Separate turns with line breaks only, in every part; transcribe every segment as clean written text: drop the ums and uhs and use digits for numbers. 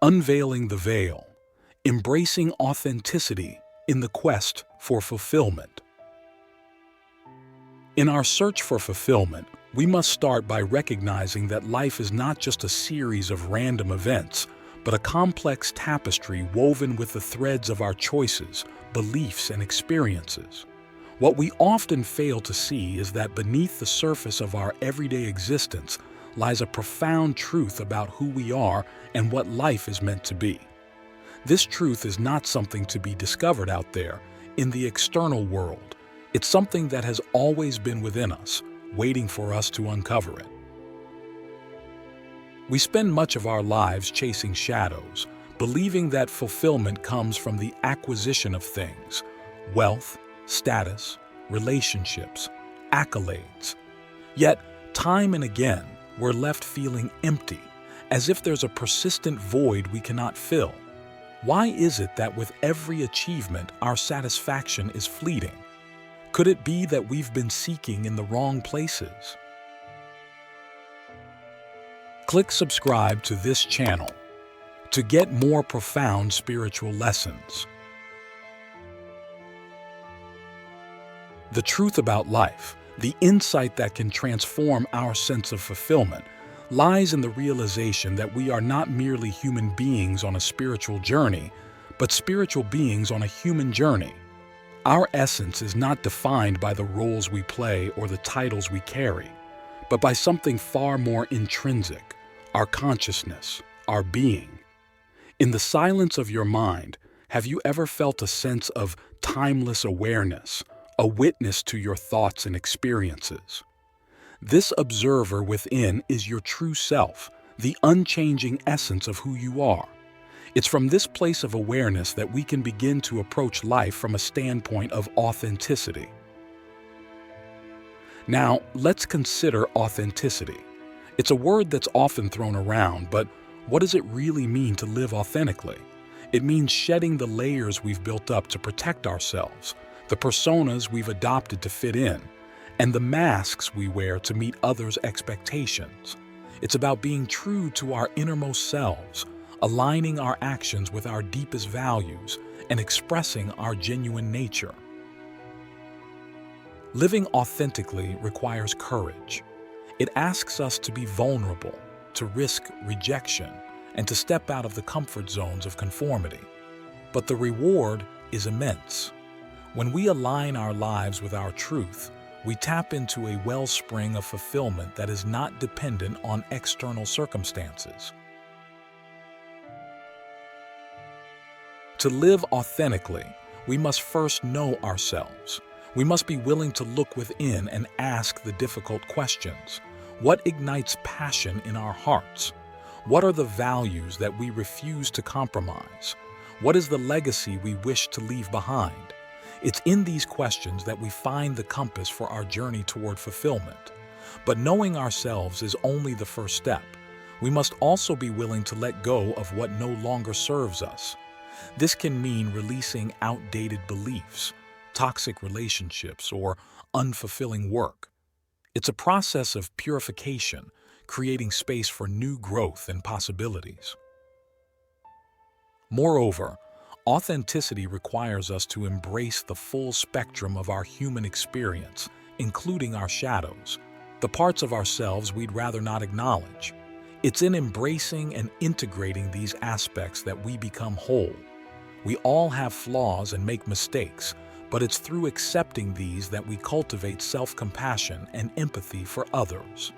Unveiling the veil, embracing authenticity in the quest for fulfillment. In our search for fulfillment, we must start by recognizing that life is not just a series of random events, but a complex tapestry woven with the threads of our choices, beliefs, and experiences. What we often fail to see is that beneath the surface of our everyday existence lies a profound truth about who we are and what life is meant to be. This truth is not something to be discovered out there in the external world. It's something that has always been within us, waiting for us to uncover it. We spend much of our lives chasing shadows, believing that fulfillment comes from the acquisition of things, wealth, status, relationships, accolades. Yet, time and again, we're left feeling empty, as if there's a persistent void we cannot fill. Why is it that with every achievement, our satisfaction is fleeting? Could it be that we've been seeking in the wrong places? Click subscribe to this channel to get more profound spiritual lessons. The truth about life, the insight that can transform our sense of fulfillment, lies in the realization that we are not merely human beings on a spiritual journey, but spiritual beings on a human journey. Our essence is not defined by the roles we play or the titles we carry, but by something far more intrinsic, our consciousness, our being. In the silence of your mind, have you ever felt a sense of timeless awareness, a witness to your thoughts and experiences? This observer within is your true self, the unchanging essence of who you are. It's from this place of awareness that we can begin to approach life from a standpoint of authenticity. Now, let's consider authenticity. It's a word that's often thrown around, but what does it really mean to live authentically? It means shedding the layers we've built up to protect ourselves, the personas we've adopted to fit in, and the masks we wear to meet others' expectations. It's about being true to our innermost selves, aligning our actions with our deepest values, and expressing our genuine nature. Living authentically requires courage. It asks us to be vulnerable, to risk rejection, and to step out of the comfort zones of conformity. But the reward is immense. When we align our lives with our truth, we tap into a wellspring of fulfillment that is not dependent on external circumstances. To live authentically, we must first know ourselves. We must be willing to look within and ask the difficult questions. What ignites passion in our hearts? What are the values that we refuse to compromise? What is the legacy we wish to leave behind? It's in these questions that we find the compass for our journey toward fulfillment. But knowing ourselves is only the first step. We must also be willing to let go of what no longer serves us. This can mean releasing outdated beliefs, toxic relationships, or unfulfilling work. It's a process of purification, creating space for new growth and possibilities. Moreover, authenticity requires us to embrace the full spectrum of our human experience, including our shadows, the parts of ourselves we'd rather not acknowledge. It's in embracing and integrating these aspects that we become whole. We all have flaws and make mistakes, but it's through accepting these that we cultivate self-compassion and empathy for others.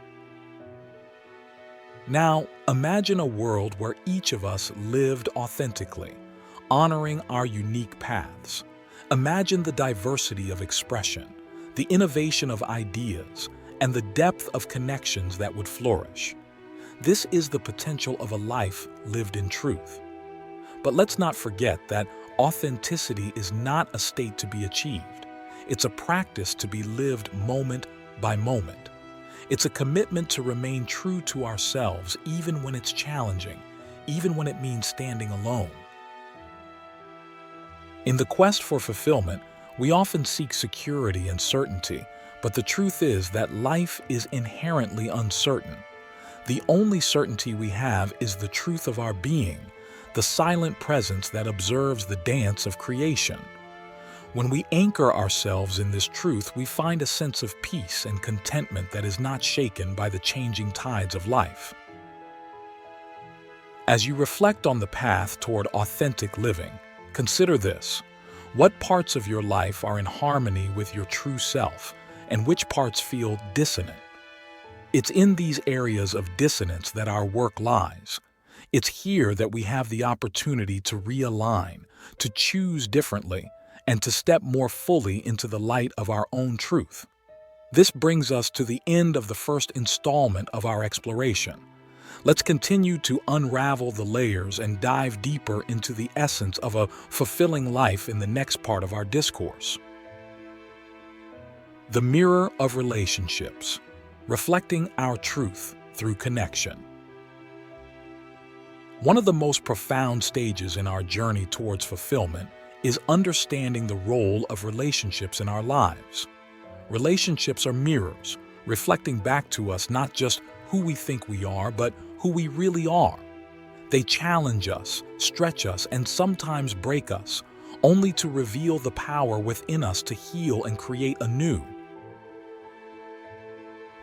Now, imagine a world where each of us lived authentically, honoring our unique paths. Imagine the diversity of expression, the innovation of ideas, and the depth of connections that would flourish. This is the potential of a life lived in truth. But let's not forget that authenticity is not a state to be achieved. It's a practice to be lived moment by moment. It's a commitment to remain true to ourselves even when it's challenging, even when it means standing alone. In the quest for fulfillment, we often seek security and certainty, but the truth is that life is inherently uncertain. The only certainty we have is the truth of our being, the silent presence that observes the dance of creation. When we anchor ourselves in this truth, we find a sense of peace and contentment that is not shaken by the changing tides of life. As you reflect on the path toward authentic living, consider this. What parts of your life are in harmony with your true self, and which parts feel dissonant? It's in these areas of dissonance that our work lies. It's here that we have the opportunity to realign, to choose differently, and to step more fully into the light of our own truth. This brings us to the end of the first installment of our exploration. Let's continue to unravel the layers and dive deeper into the essence of a fulfilling life in the next part of our discourse. The mirror of relationships, reflecting our truth through connection. One of the most profound stages in our journey towards fulfillment is understanding the role of relationships in our lives. Relationships are mirrors, reflecting back to us not just who we think we are, but who we really are. They challenge us, stretch us, and sometimes break us, only to reveal the power within us to heal and create anew.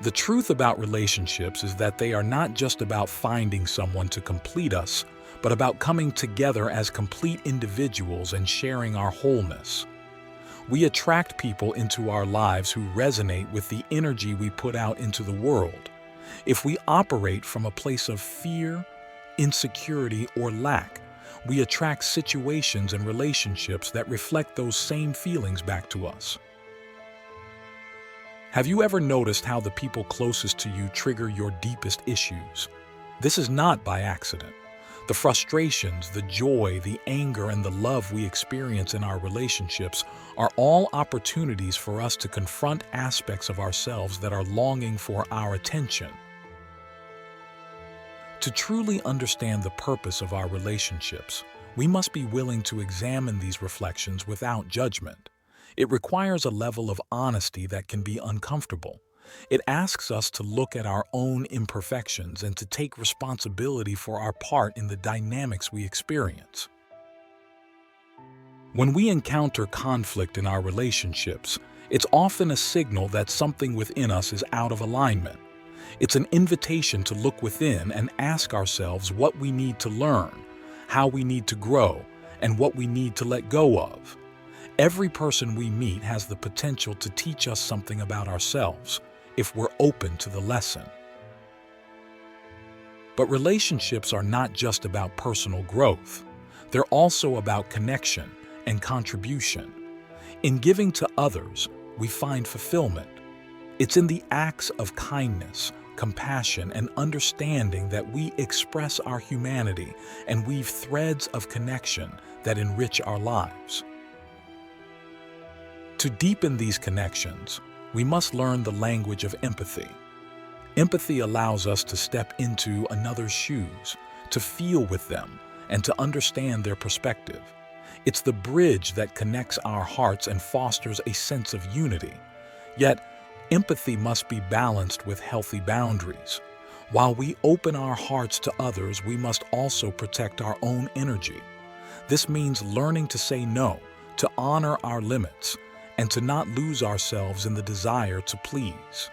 The truth about relationships is that they are not just about finding someone to complete us, but about coming together as complete individuals and sharing our wholeness. We attract people into our lives who resonate with the energy we put out into the world. If we operate from a place of fear, insecurity, or lack, we attract situations and relationships that reflect those same feelings back to us. Have you ever noticed how the people closest to you trigger your deepest issues? This is not by accident. The frustrations, the joy, the anger, and the love we experience in our relationships are all opportunities for us to confront aspects of ourselves that are longing for our attention. To truly understand the purpose of our relationships, we must be willing to examine these reflections without judgment. It requires a level of honesty that can be uncomfortable. It asks us to look at our own imperfections and to take responsibility for our part in the dynamics we experience. When we encounter conflict in our relationships, it's often a signal that something within us is out of alignment. It's an invitation to look within and ask ourselves what we need to learn, how we need to grow, and what we need to let go of. Every person we meet has the potential to teach us something about ourselves, if we're open to the lesson. But relationships are not just about personal growth. They're also about connection and contribution. In giving to others, we find fulfillment. It's in the acts of kindness, compassion, and understanding that we express our humanity and weave threads of connection that enrich our lives. To deepen these connections, we must learn the language of empathy. Empathy allows us to step into another's shoes, to feel with them, and to understand their perspective. It's the bridge that connects our hearts and fosters a sense of unity. Yet, empathy must be balanced with healthy boundaries. While we open our hearts to others, we must also protect our own energy. This means learning to say no, to honor our limits, and to not lose ourselves in the desire to please.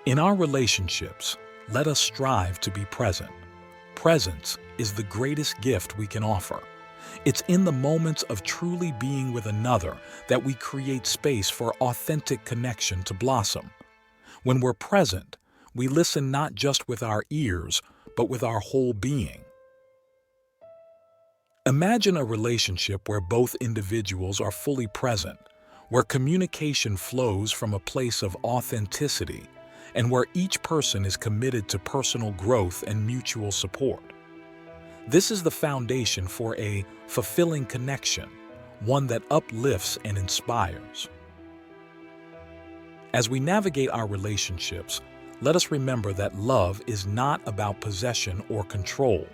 In our relationships, let us strive to be present. Presence is the greatest gift we can offer. It's in the moments of truly being with another that we create space for authentic connection to blossom. When we're present, we listen not just with our ears, but with our whole being. Imagine a relationship where both individuals are fully present, where communication flows from a place of authenticity, and where each person is committed to personal growth and mutual support. This is the foundation for a fulfilling connection, one that uplifts and inspires. As we navigate our relationships, let us remember that love is not about possession or control.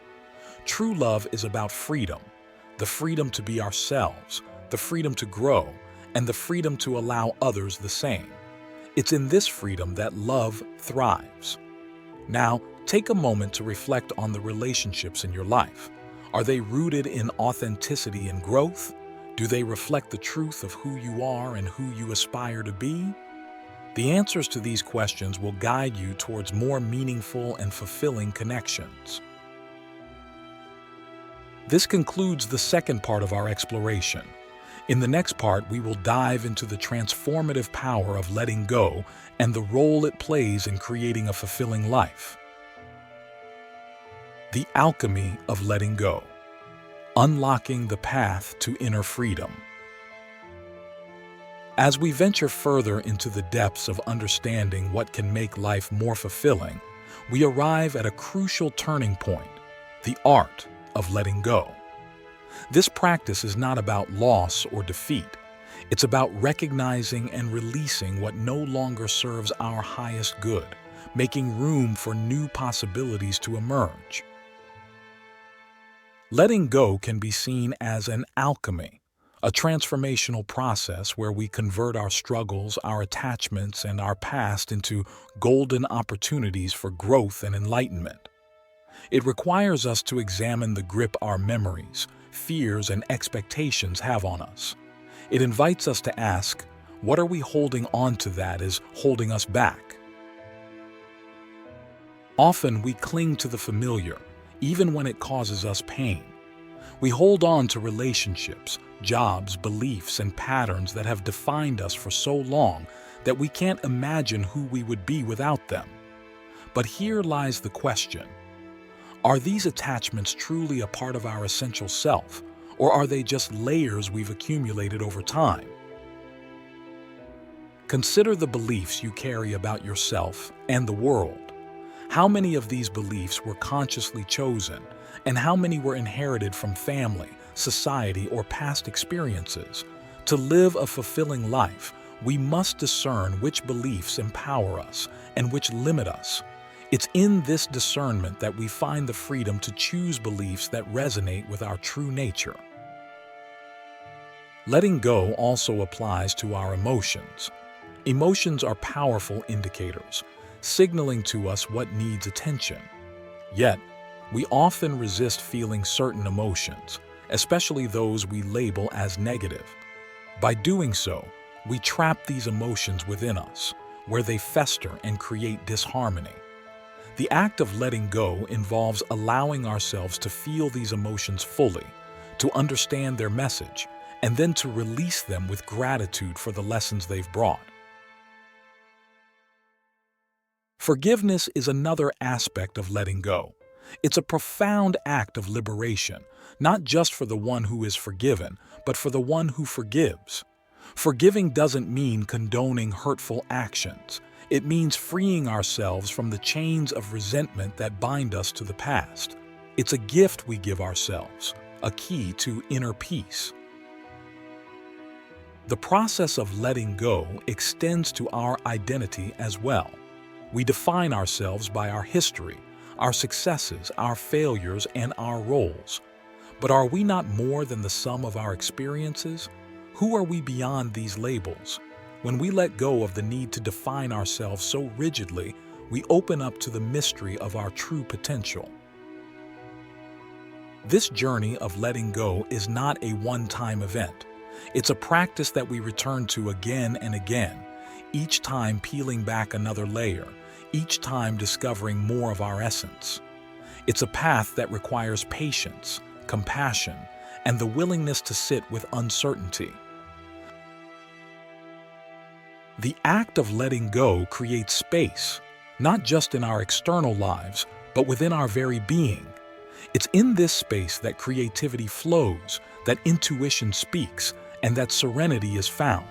True love is about freedom, the freedom to be ourselves, the freedom to grow, and the freedom to allow others the same. It's in this freedom that love thrives. Now, take a moment to reflect on the relationships in your life. Are they rooted in authenticity and growth? Do they reflect the truth of who you are and who you aspire to be? The answers to these questions will guide you towards more meaningful and fulfilling connections. This concludes the second part of our exploration. In the next part, we will dive into the transformative power of letting go and the role it plays in creating a fulfilling life. The alchemy of letting go. Unlocking the path to inner freedom. As we venture further into the depths of understanding what can make life more fulfilling, we arrive at a crucial turning point, the art of letting go. This practice is not about loss or defeat. It's about recognizing and releasing what no longer serves our highest good, making room for new possibilities to emerge. Letting go can be seen as an alchemy, a transformational process where we convert our struggles, our attachments, and our past into golden opportunities for growth and enlightenment. It requires us to examine the grip our memories, fears, and expectations have on us. It invites us to ask, what are we holding on to that is holding us back? Often we cling to the familiar, even when it causes us pain. We hold on to relationships, jobs, beliefs, and patterns that have defined us for so long that we can't imagine who we would be without them. But here lies the question. Are these attachments truly a part of our essential self, or are they just layers we've accumulated over time? Consider the beliefs you carry about yourself and the world. How many of these beliefs were consciously chosen, and how many were inherited from family, society, or past experiences? To live a fulfilling life, we must discern which beliefs empower us and which limit us. It's in this discernment that we find the freedom to choose beliefs that resonate with our true nature. Letting go also applies to our emotions. Emotions are powerful indicators, signaling to us what needs attention. Yet, we often resist feeling certain emotions, especially those we label as negative. By doing so, we trap these emotions within us, where they fester and create disharmony. The act of letting go involves allowing ourselves to feel these emotions fully, to understand their message, and then to release them with gratitude for the lessons they've brought. Forgiveness is another aspect of letting go. It's a profound act of liberation, not just for the one who is forgiven, but for the one who forgives. Forgiving doesn't mean condoning hurtful actions. It means freeing ourselves from the chains of resentment that bind us to the past. It's a gift we give ourselves, a key to inner peace. The process of letting go extends to our identity as well. We define ourselves by our history, our successes, our failures, and our roles. But are we not more than the sum of our experiences? Who are we beyond these labels? When we let go of the need to define ourselves so rigidly, we open up to the mystery of our true potential. This journey of letting go is not a one-time event. It's a practice that we return to again and again, each time peeling back another layer, each time discovering more of our essence. It's a path that requires patience, compassion, and the willingness to sit with uncertainty. The act of letting go creates space, not just in our external lives, but within our very being. It's in this space that creativity flows, that intuition speaks, and that serenity is found.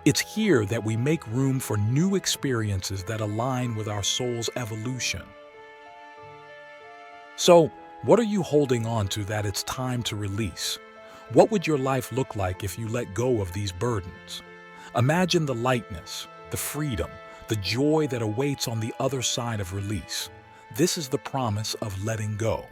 It's here that we make room for new experiences that align with our soul's evolution. So, what are you holding on to that it's time to release? What would your life look like if you let go of these burdens? Imagine the lightness, the freedom, the joy that awaits on the other side of release. This is the promise of letting go.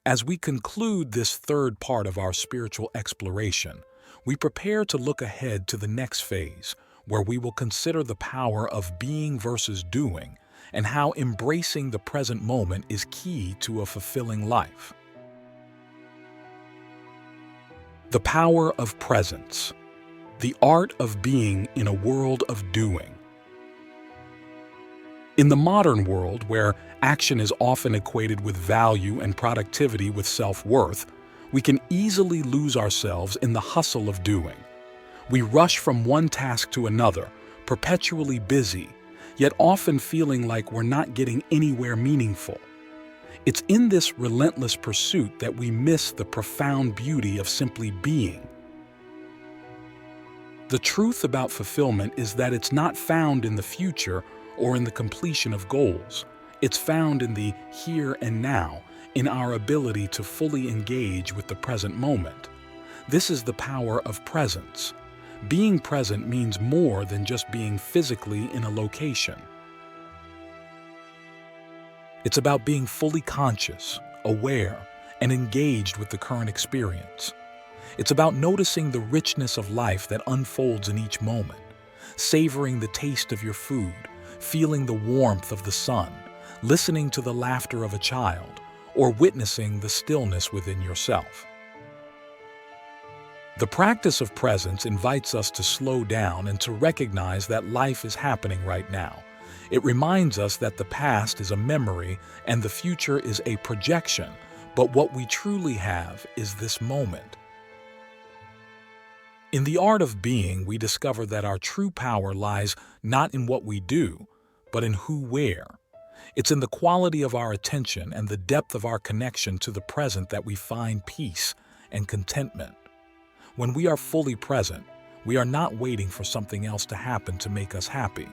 As we conclude this third part of our spiritual exploration, we prepare to look ahead to the next phase, where we will consider the power of being versus doing and how embracing the present moment is key to a fulfilling life. The power of presence, the art of being in a world of doing. In the modern world, where action is often equated with value and productivity with self-worth, we can easily lose ourselves in the hustle of doing. We rush from one task to another, perpetually busy, yet often feeling like we're not getting anywhere meaningful. It's in this relentless pursuit that we miss the profound beauty of simply being. The truth about fulfillment is that it's not found in the future or in the completion of goals. It's found in the here and now, in our ability to fully engage with the present moment. This is the power of presence. Being present means more than just being physically in a location. It's about being fully conscious, aware, and engaged with the current experience. It's about noticing the richness of life that unfolds in each moment, savoring the taste of your food, feeling the warmth of the sun, listening to the laughter of a child, or witnessing the stillness within yourself. The practice of presence invites us to slow down and to recognize that life is happening right now. It reminds us that the past is a memory and the future is a projection, but what we truly have is this moment. In the art of being, we discover that our true power lies not in what we do, but in who we're. It's in the quality of our attention and the depth of our connection to the present that we find peace and contentment. When we are fully present, we are not waiting for something else to happen to make us happy.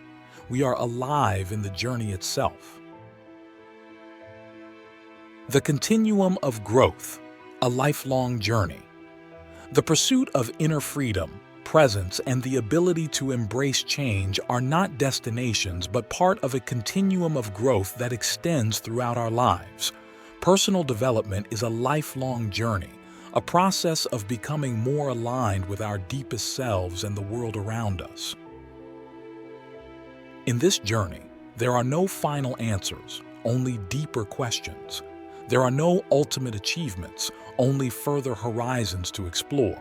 We are alive in the journey itself. The continuum of growth, a lifelong journey. The pursuit of inner freedom, presence, and the ability to embrace change are not destinations but part of a continuum of growth that extends throughout our lives. Personal development is a lifelong journey, a process of becoming more aligned with our deepest selves and the world around us. In this journey, there are no final answers, only deeper questions. There are no ultimate achievements, only further horizons to explore.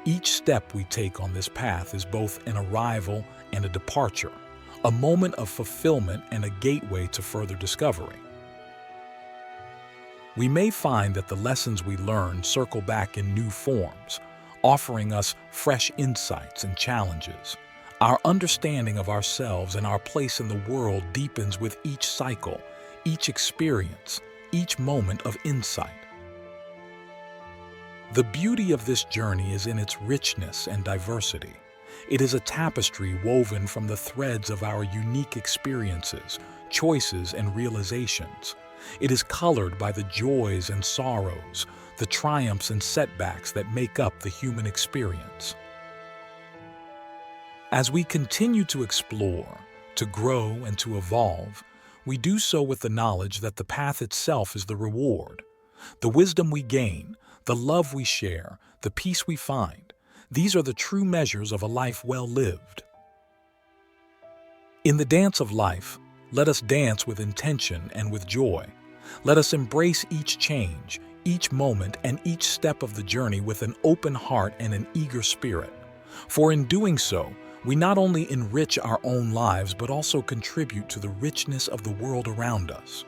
Each step we take on this path is both an arrival and a departure, a moment of fulfillment and a gateway to further discovery. We may find that the lessons we learn circle back in new forms, offering us fresh insights and challenges. Our understanding of ourselves and our place in the world deepens with each cycle, each experience, each moment of insight. The beauty of this journey is in its richness and diversity. It is a tapestry woven from the threads of our unique experiences, choices, and realizations. It is colored by the joys and sorrows, the triumphs and setbacks that make up the human experience. As we continue to explore, to grow, and to evolve, we do so with the knowledge that the path itself is the reward. The wisdom we gain, the love we share, the peace we find, these are the true measures of a life well lived. In the dance of life, let us dance with intention and with joy. Let us embrace each change, each moment, and each step of the journey with an open heart and an eager spirit. For in doing so, we not only enrich our own lives but also contribute to the richness of the world around us.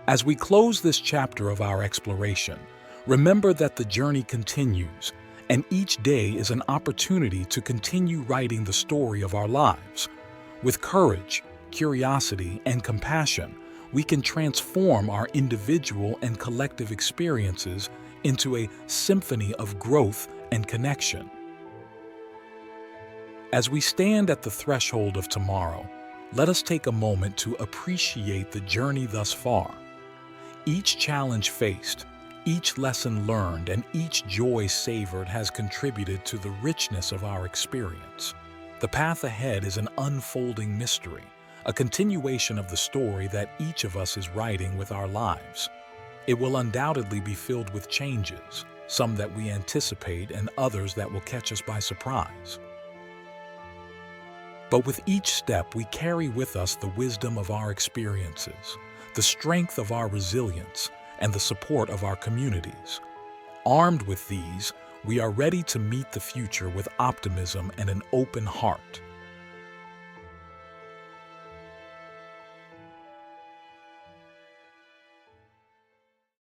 As we close this chapter of our exploration, remember that the journey continues, and each day is an opportunity to continue writing the story of our lives. With courage, curiosity, and compassion, we can transform our individual and collective experiences into a symphony of growth and connection. As we stand at the threshold of tomorrow, let us take a moment to appreciate the journey thus far. Each challenge faced, each lesson learned, and each joy savored has contributed to the richness of our experience. The path ahead is an unfolding mystery, a continuation of the story that each of us is writing with our lives. It will undoubtedly be filled with changes, some that we anticipate and others that will catch us by surprise. But with each step, we carry with us the wisdom of our experiences, the strength of our resilience, and the support of our communities. Armed with these, we are ready to meet the future with optimism and an open heart.